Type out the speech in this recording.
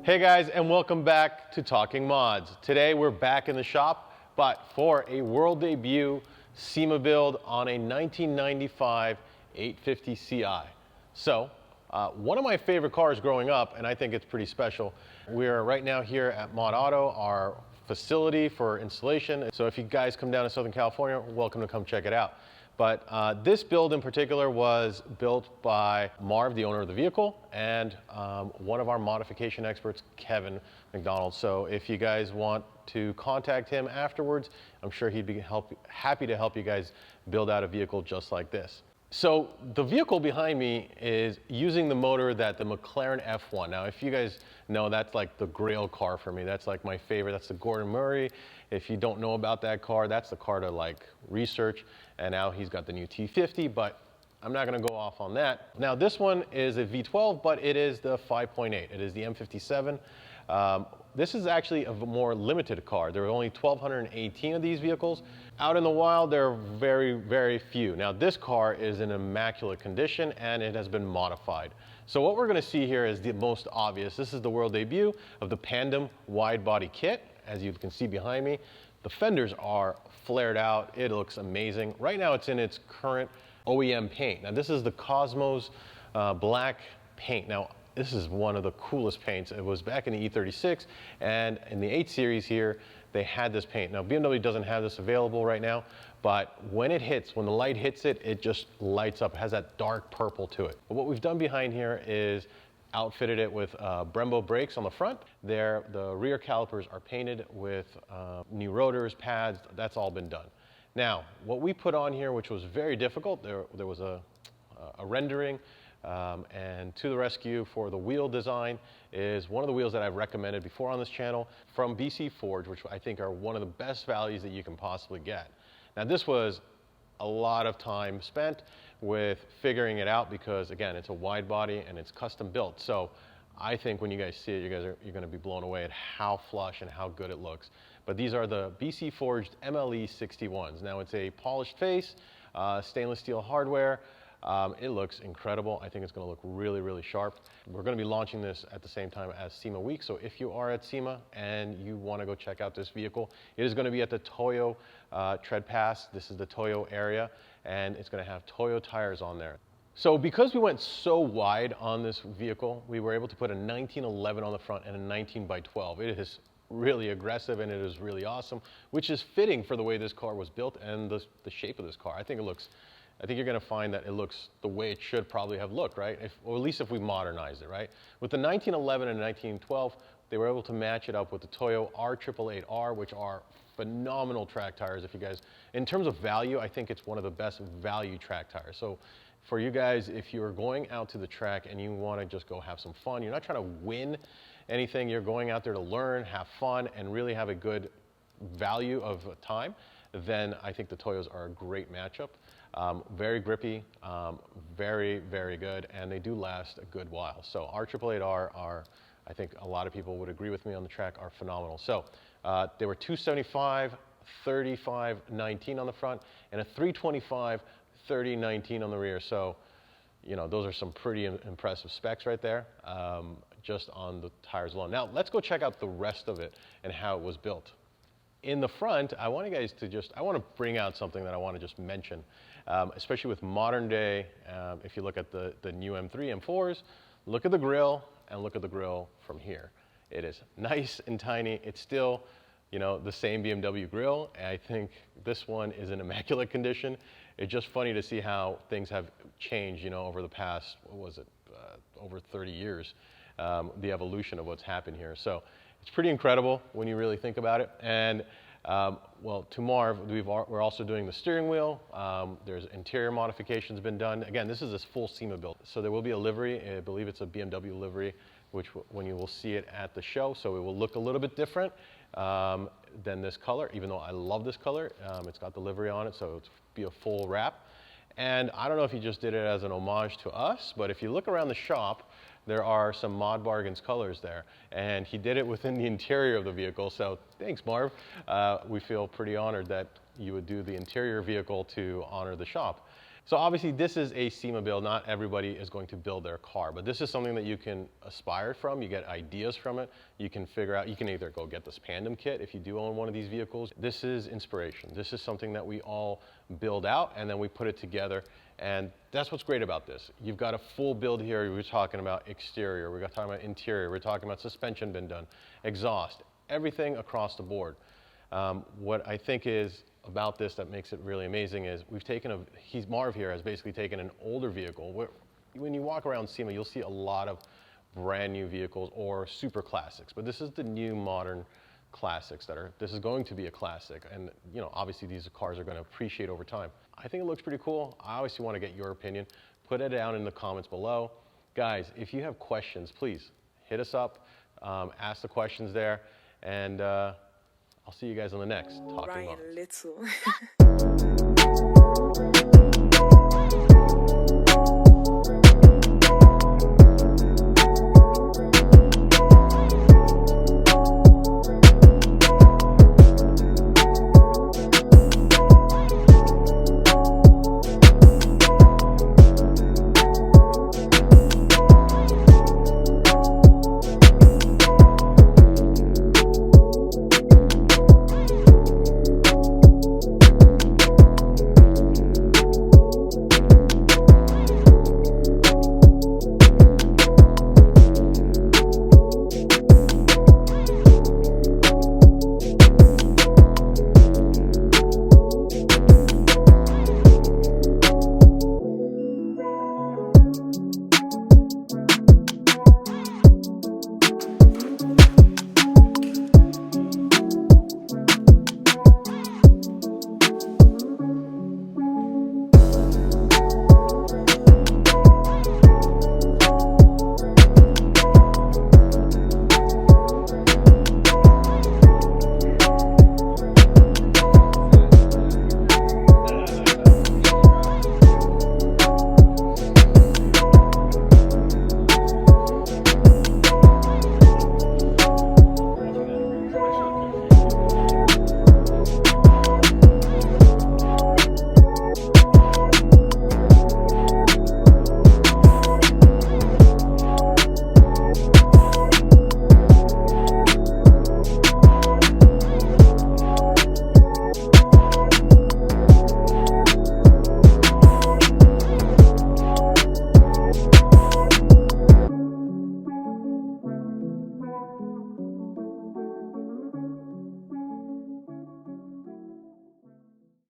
Hey guys, and welcome back to Talking Mods. Today we're back in the shop, but for a world debut SEMA build on a 1995 850 Ci. So, one of my favorite cars growing up, and I think it's pretty special. We're right now here at Mod Auto, our facility for installation. So if you guys come down to Southern California, welcome to come check it out. But this build in particular was built by Marv, the owner of the vehicle, and one of our modification experts, Kevin McDonald. So if you guys want to contact him afterwards, I'm sure he'd be happy to help you guys build out a vehicle just like this. So the vehicle behind me is using the motor that the Mclaren F1. Now, if you guys know, that's like the grail car for me. That's like my favorite. That's the Gordon Murray. If you don't know about that car, that's the car to like research. And now he's got the new T50, but I'm not gonna go off on that. Now this one is a V12, but it is the 5.8. It is the M57. This is actually a more limited car. There are only 1,218 of these vehicles. Out in the wild, there are very, very few. Now this car is in immaculate condition and it has been modified. So what we're gonna see here is the most obvious. This is the world debut of the Pandem Widebody kit. As you can see behind me, the fenders are flared out. It looks amazing. Right now it's in its current OEM paint. Now this is the Cosmos black paint. Now this is one of the coolest paints. It was back in the E36 and in the 8 Series here, they had this paint. Now BMW doesn't have this available right now, but when it hits, when the light hits it, it just lights up. It has that dark purple to it. But what we've done behind here is outfitted it with Brembo Brakes on the front. The rear calipers are painted with new rotors, pads, that's all been done. Now, what we put on here, which was very difficult, there was a rendering, and to the rescue for the wheel design is one of the wheels that I've recommended before on this channel from BC Forged, which I think are one of the best values that you can possibly get. Now this was a lot of time spent with figuring it out because again, it's a wide body and it's custom built. So I think when you guys see it, you're gonna be blown away at how flush and how good it looks. But these are the BC Forged MLE61s. Now it's a polished face, stainless steel hardware. It looks incredible. I think it's gonna look really, really sharp. We're gonna be launching this at the same time as SEMA week. So if you are at SEMA and you wanna go check out this vehicle, it is gonna be at the Toyo Tread Pass. This is the Toyo area, and it's gonna have Toyo tires on there. So because we went so wide on this vehicle, we were able to put a 1911 on the front and a 19/12. It is really aggressive and it is really awesome, which is fitting for the way this car was built and the shape of this car. I think you're gonna find that it looks the way it should probably have looked, right? Or at least if we modernized it, right? With the 1911 and 1912, they were able to match it up with the Toyo R888R, which are phenomenal track tires. If you guys, in terms of value, I think it's one of the best value track tires. So for you guys, if you're going out to the track and you wanna just go have some fun, you're not trying to win anything, you're going out there to learn, have fun, and really have a good value of time, then I think the Toyos are a great matchup. Very grippy, very, very good, and they do last a good while. So R888R are, I think a lot of people would agree with me on the track, are phenomenal. So they were 275, 35, 19 on the front, and a 325, 30, 19 on the rear. So, you know, those are some pretty impressive specs right there, just on the tires alone. Now, let's go check out the rest of it and how it was built. In the front, I want you guys to I want to bring out something that I want to just mention, especially with modern day, if you look at the new M3, M4s, look at the grille and look at the grille from here. It is nice and tiny. It's still, you know, the same BMW grille. And I think this one is in immaculate condition. It's just funny to see how things have changed, you know, over the past, what was it, over 30 years, the evolution of what's happened here. So it's pretty incredible when you really think about it. And well, to Marv, we're also doing the steering wheel. There's interior modifications been done. Again, this is a full SEMA build. So there will be a livery. I believe it's a BMW livery, which when you will see it at the show. So it will look a little bit different than this color, even though I love this color. It's got the livery on it, so it'll be a full wrap. And I don't know if he just did it as an homage to us, but if you look around the shop, there are some ModBargains colors there, and he did it within the interior of the vehicle, so thanks, Marv. We feel pretty honored that you would do the interior vehicle to honor the shop. So obviously this is a SEMA build. Not everybody is going to build their car, but this is something that you can aspire from. You get ideas from it. You can figure out, you can either go get this Pandem kit if you do own one of these vehicles. This is inspiration. This is something that we all build out and then we put it together. And that's what's great about this. You've got a full build here. We're talking about exterior. We're talking about interior. We're talking about suspension been done, exhaust, everything across the board. What I think is about this that makes it really amazing is we've taken Marv here has basically taken an older vehicle. When you walk around SEMA, you'll see a lot of brand new vehicles or super classics, but this is the new modern classics this is going to be a classic. And you know, obviously these cars are going to appreciate over time. I think it looks pretty cool. I obviously want to get your opinion. Put it down in the comments below. Guys, if you have questions, please hit us up, ask the questions there, and I'll see you guys on the next Talking Mods. Little.